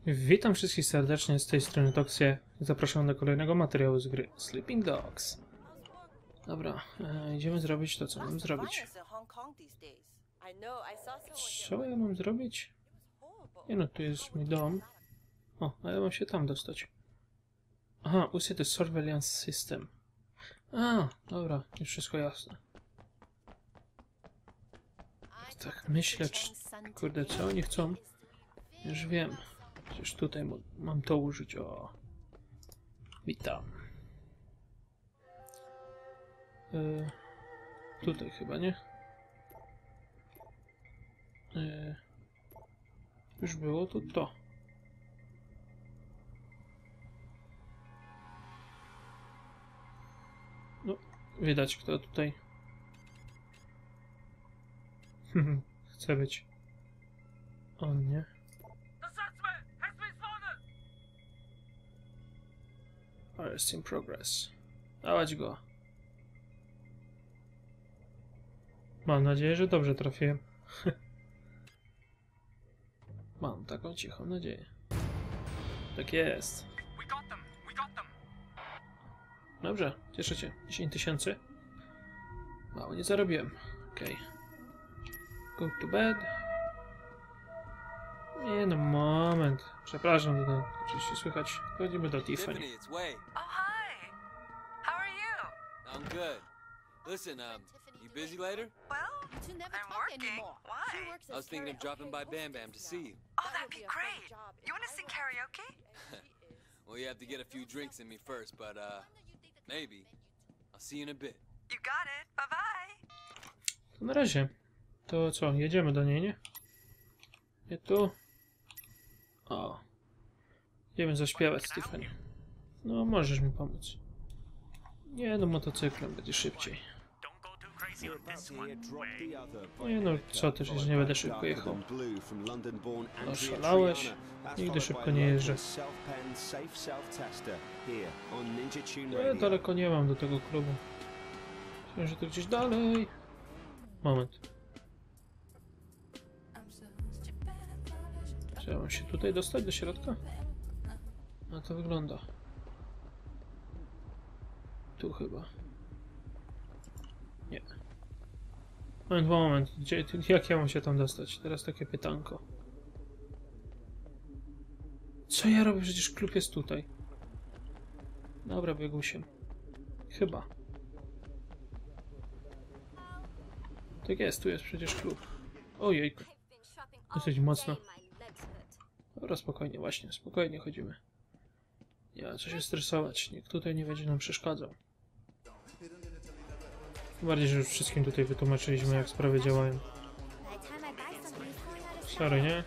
Witam wszystkich serdecznie, z tej strony toXzjEeePL. Zapraszam do kolejnego materiału z gry Sleeping Dogs. Dobra, idziemy zrobić to, co mam zrobić. Co ja mam zrobić? Nie no, tu jest mój dom. O, a ja mam się tam dostać. Aha, usuń the surveillance system. A, dobra, już wszystko jasne. Tak myślę, czy... Kurde, co oni chcą? Już wiem. Przecież tutaj mam to użyć, o. Witam. Tutaj chyba, nie? Już było to. No, widać kto tutaj. Chce być. On, nie? Arrest in progress. Dawać go. Mam nadzieję, że dobrze trafiłem. Mam taką cichą nadzieję. Tak jest. Dobrze, cieszę się. 10 000. Mało nie zarobiłem. Okej. Go to bed. Nie no, moment. Przepraszam, to oczywiście słychać. Chodzimy do Tiffany. I'm good. Listen, you busy later? Well, I'm working. Why? I was thinking of dropping by Bam Bam to see you. Oh, that'd be great. You want to sing karaoke? Well, you have to get a few drinks in me first, but, maybe. I'll see you in a bit. You got it. Bye-bye. To na razie. To co, jedziemy do niej, nie? Nie tu. O. Idziemy zaśpiewać, Tiffany. No, możesz mi pomóc. Nie, no motocyklem będzie szybciej. No nie no, co też, że nie będę szybko jechał. Oszalałeś? Nigdy szybko nie jeżdżę. Ja daleko nie mam do tego klubu. Myślę, że to gdzieś dalej. Moment. Czy ja mam się tutaj dostać do środka? A to wygląda. Tu chyba. Nie. Moment. Gdzie, jak ja mam się tam dostać? Teraz takie pytanko. Co ja robię? Przecież klub jest tutaj. Dobra, biegusiem. Chyba. Tak jest, tu jest przecież klub. Ojejku. Dosyć mocno. Dobra, spokojnie, właśnie, spokojnie chodzimy. Nie ma co się stresować, nikt tutaj nie będzie nam przeszkadzał. Tym bardziej, że już wszystkim tutaj wytłumaczyliśmy, jak sprawy działają. Sorry, nie?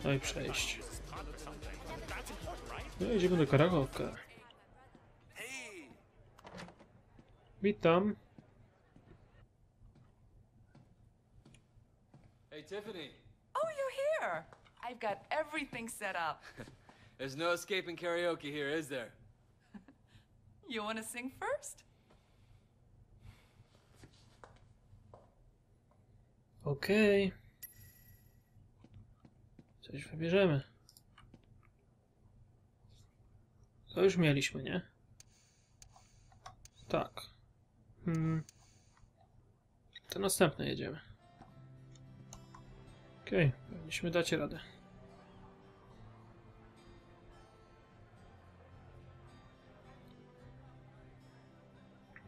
Daj przejść. No idziemy do karaoke. Witam. Hey, Tiffany. Oh, you're here. I've got everything set up. There's no escaping karaoke here, is there? You want to sing first? Okej. Coś wybierzemy. To już mieliśmy, nie? Tak. To następne jedziemy. Okej, powinniśmy dać radę.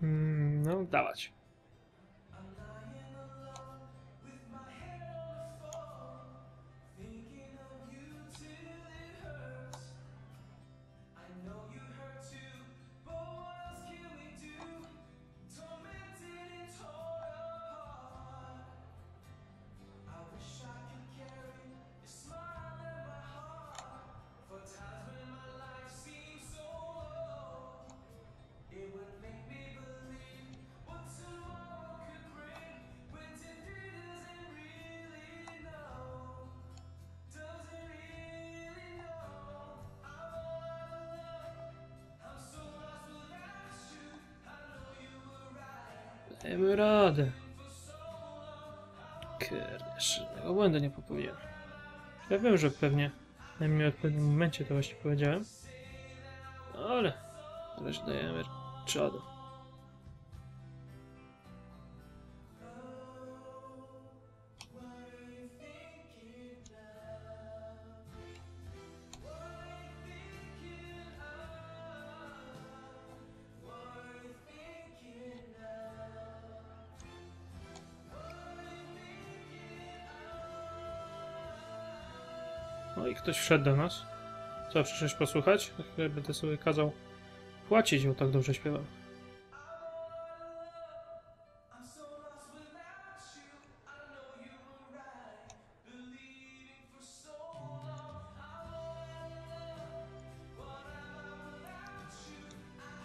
No, dawać. Dajemy radę. Kurde, żadnego błędu nie popełniłem. Ja wiem, że pewnie Najmniej w odpowiednim momencie to właśnie powiedziałem. Ale też dajemy czadu. No i ktoś wszedł do nas. Co, przyszłeś posłuchać? Na chwilę będę sobie kazał płacić, bo tak dobrze śpiewam.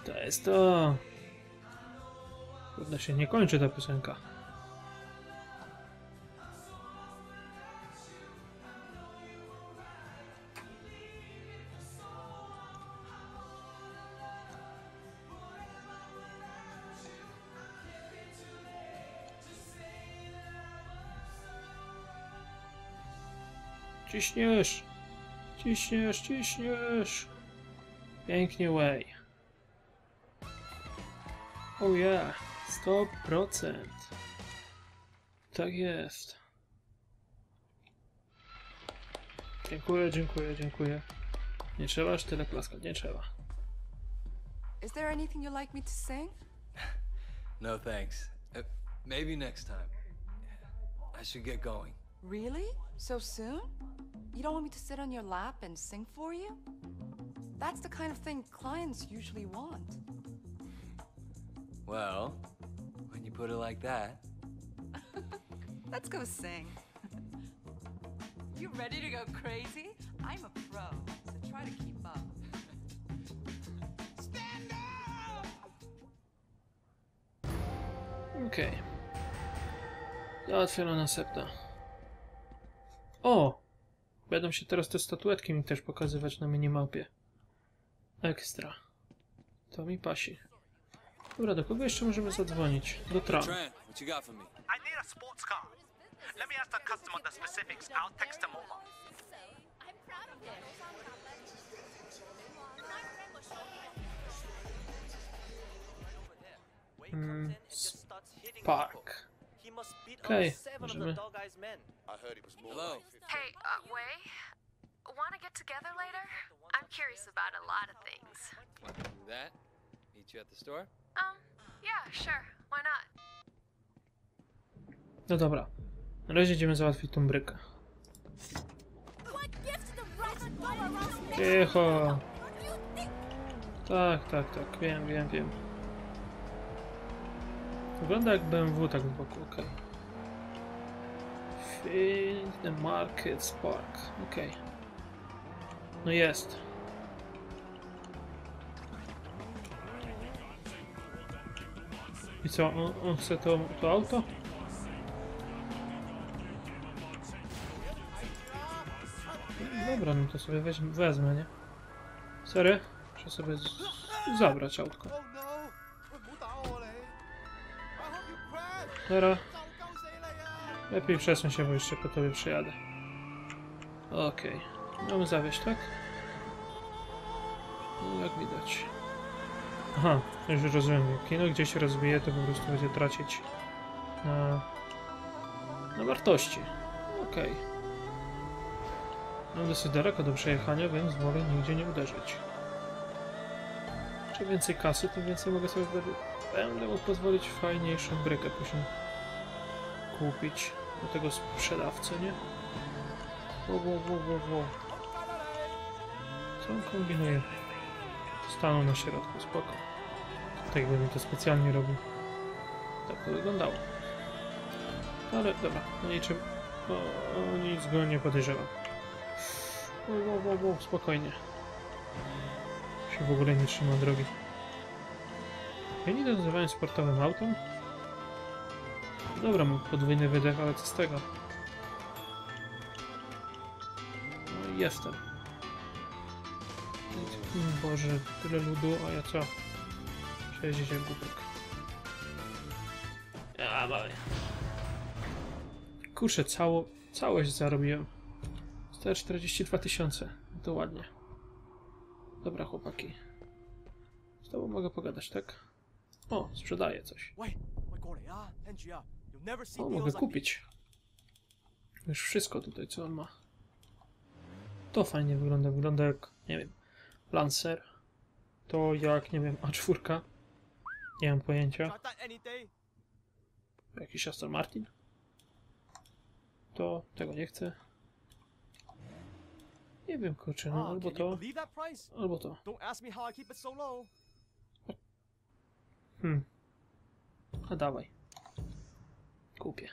To jest to. Kurde, się nie kończy ta piosenka. Ciśniesz! Ciśniesz, ciśniesz! Pięknie, way. Oh yeah, 100%. Tak jest. Dziękuję, dziękuję, dziękuję. Nie trzeba aż tyle klaskać, nie trzeba. Is there anything you'd like me to sing? No thanks. Maybe next time. I should get going. Really? So soon? You don't want me to sit on your lap and sing for you? That's the kind of thing clients usually want. Well, when you put it like that. Let's go sing. You ready to go crazy? I'm a pro, so try to keep up. Stand up! Okej. Załatwiona następna. O! Będą się teraz te statuetki mi też pokazywać na minimapie. Ekstra. To mi pasi. Dobra, do kogo jeszcze możemy zadzwonić? Do Tran. Tran, what you got for me? I need a sports car. Let me ask the customer the specifics. I'll text them over. Park. Okej, możemy... Hello. Hey, Wei, wanna get together later? I'm curious about a lot of things. Do that? Meet you at the store? Yeah, sure. Why not? No dobra. Na razie idziemy załatwić tą brykę. Cicho. Tak, tak, tak. Wiem, wiem, wiem. Wygląda jak BMW tak z boku, okej. Find the Market Spark. Okej. No jest. I co? On chce to auto? Dobra, no to sobie wezmę, nie? Sorry? Muszę sobie zabrać autko. Dobra. Lepiej przesuń się, bo jeszcze po tobie przyjadę. Okej. Mamy zawieźć, tak? No, jak widać. Aha, już rozumiem. Jak kino gdzieś się rozbije, to po prostu będzie tracić na wartości. Okej. Mam dosyć daleko do przejechania, więc wolę nigdzie nie uderzyć. Czym więcej kasy, tym więcej mogę sobie będę mógł pozwolić fajniejszą brykę później kupić do tego sprzedawcy, nie? Wow. Co on kombinuje? Stanął na środku, spoko. Tak bym to specjalnie robił. Tak to wyglądało. Ale dobra, no niczym... nic go nie podejrzewam. Wow, spokojnie. Się w ogóle nie trzyma drogi. Oni to nazywają sportowym autem? Dobra, mam podwójny wydech, ale co z tego? No i jestem. Boże, tyle ludu, a ja co? 60 głupek. Ja, mamy. Kurczę, całość zarobiłem. 42 000. To ładnie. Dobra, chłopaki. Z tobą mogę pogadać, tak? O, sprzedaję coś. O, mogę kupić. Już wszystko tutaj, co on ma. To fajnie wygląda. Wygląda jak, nie wiem, Lancer. To jak, nie wiem, A4. Nie mam pojęcia. Jakiś Aston Martin. To tego nie chcę. Nie wiem, kurczę, no albo to, albo to. A dawaj. Kupię.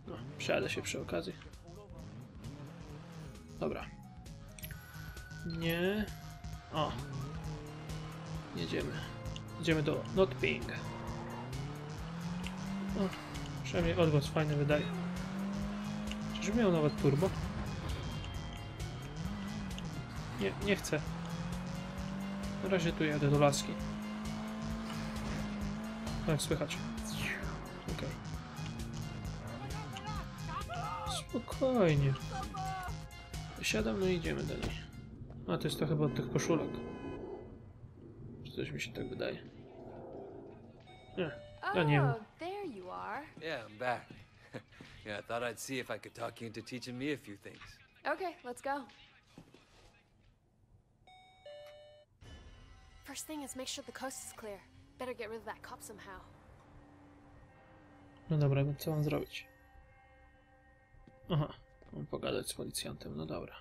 No, przejadę się przy okazji. Dobra. Nie. O. Jedziemy. Jedziemy do Notping. O, przynajmniej odgłos fajny wydaje. Czyż miał nawet turbo? Nie, nie chcę. Na razie tu jadę do laski. Tak, słychać. Okej. Spokojnie. Wysiadam, no i idziemy dalej. A, to jest to chyba od tych koszulek. Czy coś mi się tak wydaje. Nie, ja nie wiem. There you are. Yeah, I'm back. Yeah, I thought I'd see if I could talk you into teaching me a few things. Okay, let's go. First thing is make sure the coast is clear. Better get rid of that cop somehow. No dobra, więc co mam zrobić? Aha, mam pogadać z policjantem, no dobra.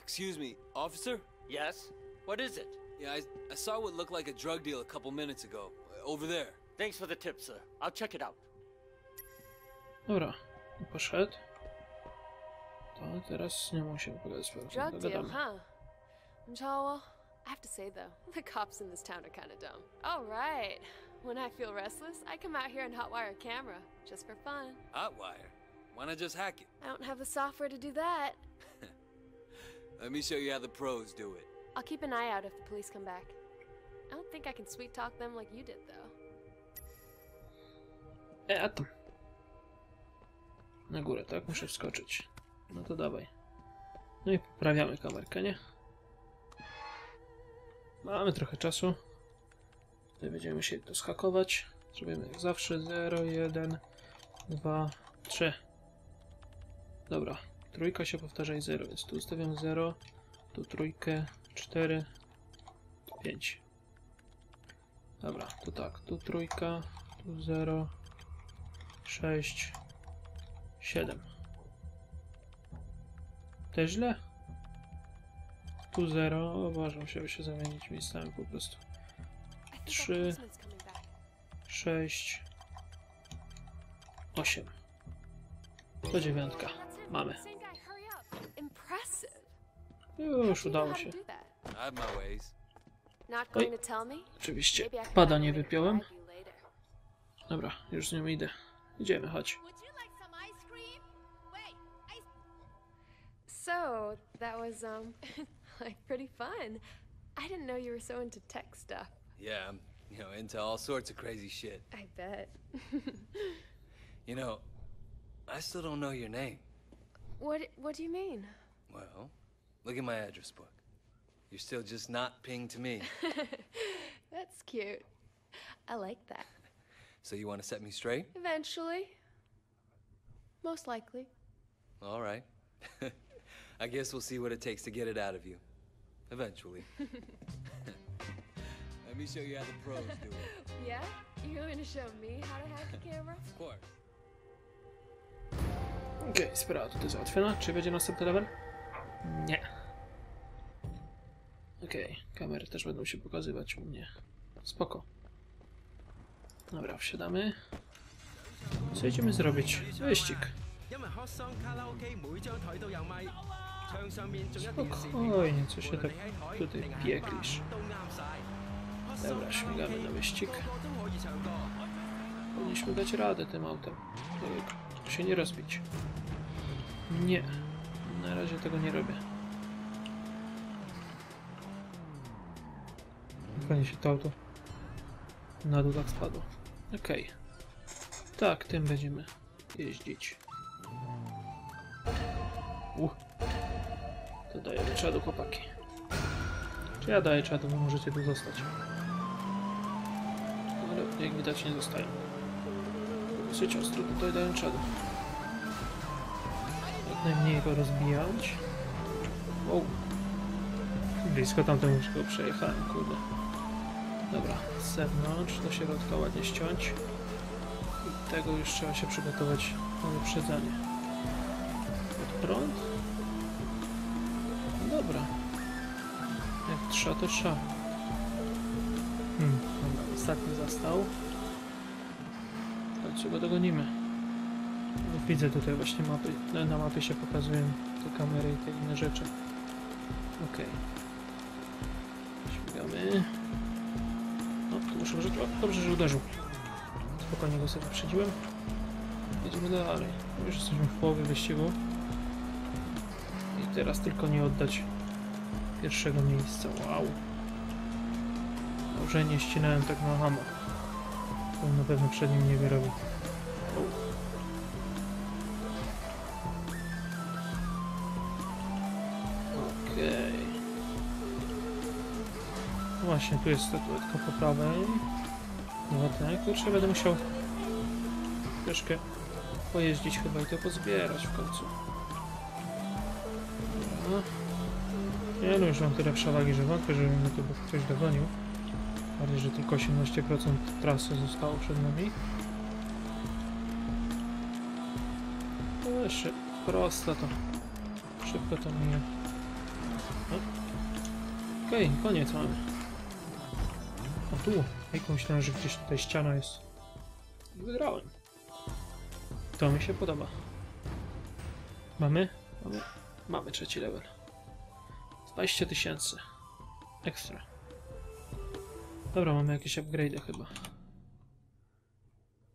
Excuse me, officer? Yes? What is it? Yeah, I saw what looked like a drug deal a couple minutes ago. Over there. Thanks for the tip, sir. I'll check it out. Dobra, poszedł. To teraz nie muszę pogadać z policjantem, Drug deal, dogadamy. huh? Well, I have to say though, the cops in this town are kind of dumb. All right. When I feel restless, I come out here and hotwire a camera, just for fun. Hotwire? Why not just hack it? I don't have the software to do that. Let me show you how the pros do it. I'll keep an eye out if the police come back. I don't think I can sweet talk them like you did though. A tam. Na górę, tak? Muszę wskoczyć. No to dawaj. No i poprawiamy kamerkę, nie? Mamy trochę czasu. Tutaj będziemy się to zhakować. Zrobimy jak zawsze 0, 1, 2, 3. Dobra. Trójka się powtarza i 0, więc tu ustawiam 0, tu trójkę, 4, 5. Dobra, to tak, tu trójka, tu 0, 6, 7. Też źle? Tu 0, uważam, musiały się zamienić miejscami po prostu. 3, 6, 8. To 9. Mamy. Już udało się. I have my ways. Not going to tell me? Oczywiście Maybe I can pada have nie a later wypiąłem. bribe you later. Dobra, już z nią idę. Idziemy, chodź. So, that was, like pretty fun. I didn't know you were so into tech stuff. Yeah, I'm, into all sorts of crazy shit. I bet. You know, I still don't know your name. What do you mean? Well, look at my address book. You're still just not pinged to me. That's cute. I like that. So you want to set me straight? Eventually. Most likely. All right. I guess we'll see what it takes to get it out of you. Eventually. Let me show you how the pros do it. Yeah? You're going to show me how to hack a camera? Of course. Okej, sprawa tutaj załatwiona. Czy będzie następny level? Nie. Okej, kamery też będą się pokazywać u mnie. Spoko. Dobra, wsiadamy. Co idziemy zrobić? Wyścig. Spokojnie, co się tak tutaj pieklisz. Dobra, śmigamy na wyścig. Powinniśmy dać radę tym autem. Tylko się nie rozbić. Nie. Na razie tego nie robię. Fajnie się to auto na dół tak spadło. Okej. Tak, tym będziemy jeździć. To dajemy czadu, chłopaki. Czy ja daję czadu, wy możecie tu zostać. Ale jak widać nie zostają. Dosyć ostro tutaj daję czadu. Jak najmniej go rozbijać. Wow. Blisko tamtemu już go przejechałem, kurde. Dobra, z zewnątrz do środka ładnie ściąć. I tego już trzeba się przygotować na wyprzedzanie. Pod prąd? No dobra. Jak trzeba, to trzeba. Dobra, ostatni zastał. Chodźcie, go dogonimy. Widzę tutaj właśnie mapy. Na mapie się pokazują te kamery i te inne rzeczy. Okej. Śmigamy. No, tu muszę użyć. O, dobrze, że uderzył. Spokojnie go sobie wyprzedziłem. Jedziemy dalej. Już jesteśmy w połowie wyścigu. I teraz tylko nie oddać pierwszego miejsca. Wow. Dobrze nie ścinałem tak na hama. To na pewno przed nim nie wyrobił. Okej. Właśnie, tu jest statuetka po prawej. No tak, to trzeba będę musiał troszkę pojeździć chyba i to pozbierać w końcu. Dobra. Nie no, już mam tyle przewagi, że wątpię, żeby mnie tu ktoś dogonił. Bardziej, że tylko 18% trasy zostało przed nami. No jeszcze prosto to. Szybko to mija. Okej, koniec mamy. A tu, jak myślałem, że gdzieś tutaj ściana jest. Wygrałem. To mi się podoba. Mamy trzeci level. 20 000. Ekstra. Dobra, mamy jakieś upgrade chyba.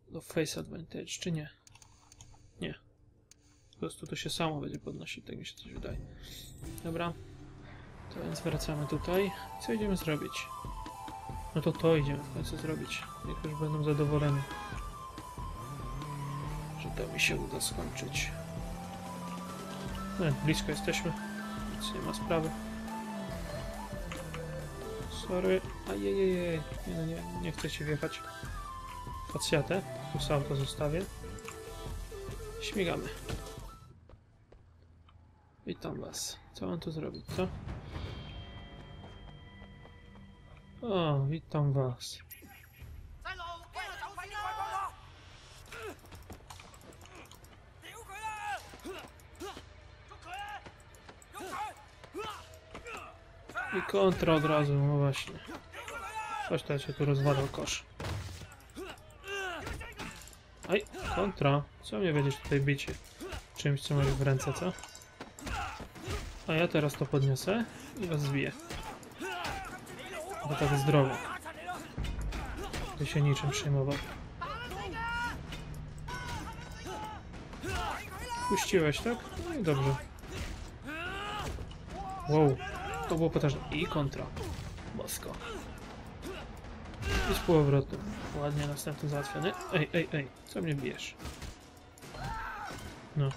Do Face Advantage, czy nie? Nie. Po prostu to się samo będzie podnosić, tak mi się coś wydaje. Dobra. To więc wracamy tutaj. Co idziemy zrobić? No to idziemy w końcu zrobić. Niech już będą zadowoleni. Że to mi się uda skończyć. No, blisko jesteśmy. Nic nie ma sprawy. Sorry. Ajajajaj. Nie chcę ci wjechać. Facjatę. Tu sam to zostawię. Śmigamy. Witam was. Co mam tu zrobić, co? O, witam was. I kontra od razu, no właśnie. Coś to ja się tu rozwalał kosz. Aj, kontra. Co mnie będziesz tutaj bicie? Czymś, co masz w ręce, co? A ja teraz to podniosę i was zbiję. Bo tak zdrowo. Ty się niczym przejmował. Puściłeś, tak? No i dobrze. Wow, to było potężne. I kontra. Bosko. I z powrotem. Ładnie, następny załatwiony. Ej, co mnie bijesz? No,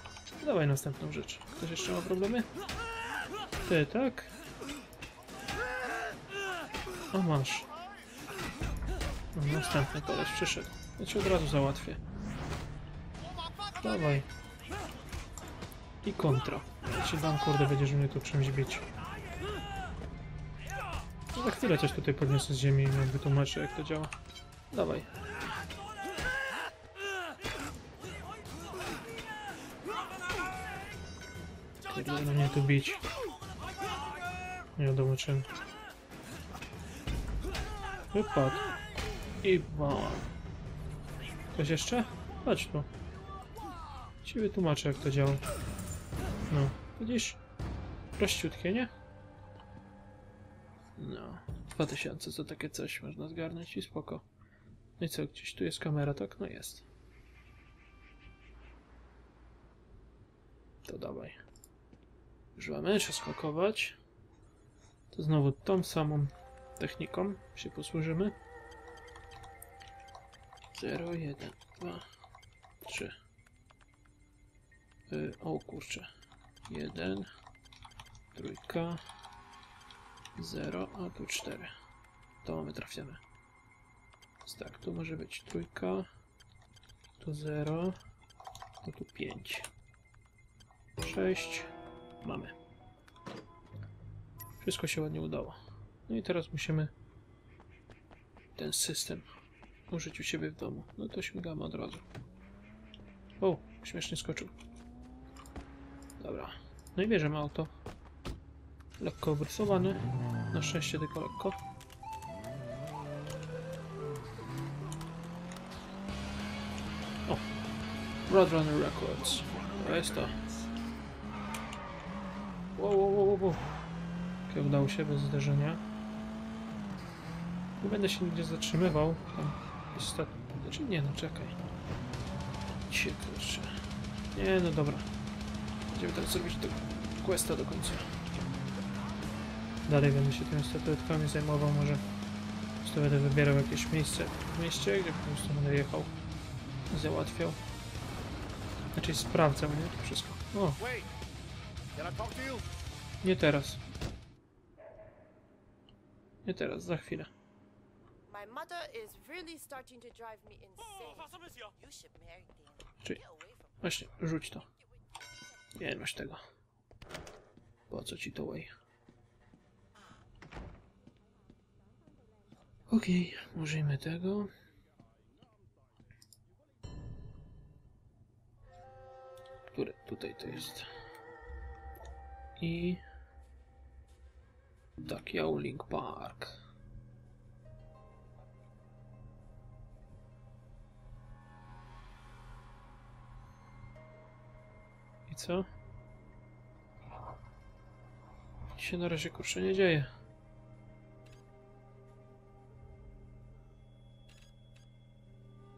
dawaj następną rzecz. Ktoś jeszcze ma problemy? Ty, tak? A masz. No, następny koleś przyszedł. Ja cię od razu załatwię. Dawaj. I kontra. Ja ci dam, kurde, będziesz mnie tu czymś bić. No, za chwilę coś tutaj podniosę z ziemi i wytłumaczę, jak to działa. Dawaj. Kurde, no mnie tu bić. Nie wiadomo czym. Wypadł. I bam. Ktoś jeszcze? Chodź tu. Ci wytłumaczę, jak to działa. No, widzisz? Prościutkie, nie? No, 2000 to takie coś można zgarnąć i spoko. No i co, gdzieś tu jest kamera, tak? No jest. To dawaj. Używamy, trzeba skakować. To znowu tą samą techniką się posłużymy. 0, 1, 2, 3. O kurczę. 1, trójka, 0, a tu 4. To mamy trafione. Więc tak, tu może być trójka, tu 0, a tu 5. 6. Mamy. Wszystko się ładnie udało. No i teraz musimy ten system użyć u siebie w domu. No to śmigamy od razu. O, śmiesznie skoczył. Dobra. No i bierzemy auto. Lekko obrysowane. Na szczęście tylko lekko. O! Roadrunner Records. To jest to. Wow. Jakie udało się bez zderzenia. Nie będę się nigdzie zatrzymywał. Tam jest znaczy nie, no czekaj. Cię kurczę. Nie, no dobra. Będziemy teraz zrobić tego questa do końca. Dalej będę się tymi statuetkami zajmował. Może to będę wybierał jakieś miejsce w mieście, gdzie po prostu będę jechał i załatwiał. Znaczy sprawdzał, nie? To wszystko. O! Nie teraz. Nie teraz, za chwilę. My mother is really starting to drive me insane. You should marry them. Czyli Get away from her. właśnie, rzuć to. Nie masz tego. Po co ci to way? Okej, użyjmy tego. Które tutaj to jest? I... tak, Yowling Park. I co? Nic się na razie kurczę nie dzieje.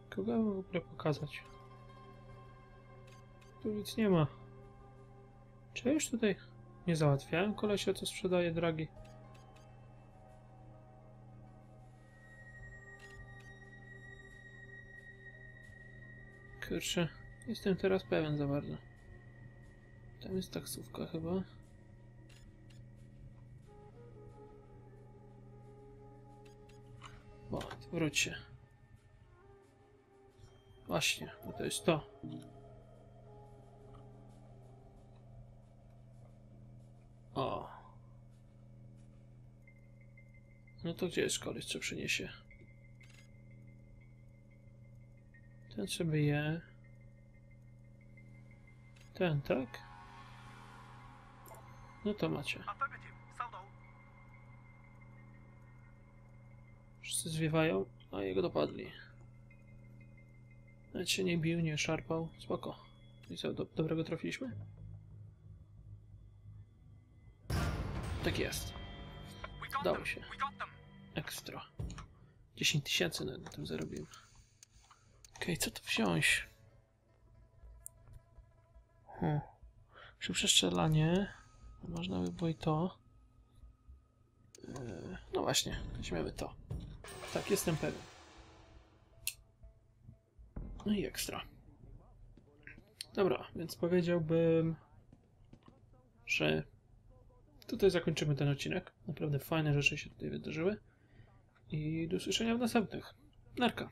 Kogo w ogóle pokazać? Tu nic nie ma. Czy ja już tutaj nie załatwiałem kolesia, co sprzedaje dragi? Kurczę, jestem teraz pewien za bardzo. Tam jest taksówka chyba. O, wróć się. Właśnie, bo to jest to. O. No to gdzie jest koleś, co przyniesie? Ten sobie je. Ten, tak? No to macie. Affirmative. 收到。 Wszyscy zwiewają, a jego dopadli. Nawet się nie bił, nie szarpał. Spoko. I co, dobrego trafiliśmy? Tak jest. Udało się. Ekstra. 10 000 na tym zarobiłem. Okej, co tu wziąć? Przy przestrzelanie można by było i to. No właśnie, weźmiemy to. Tak, jestem pewien. No i ekstra. Dobra, więc powiedziałbym, że tutaj zakończymy ten odcinek. Naprawdę fajne rzeczy się tutaj wydarzyły. I do usłyszenia w następnych. Narka.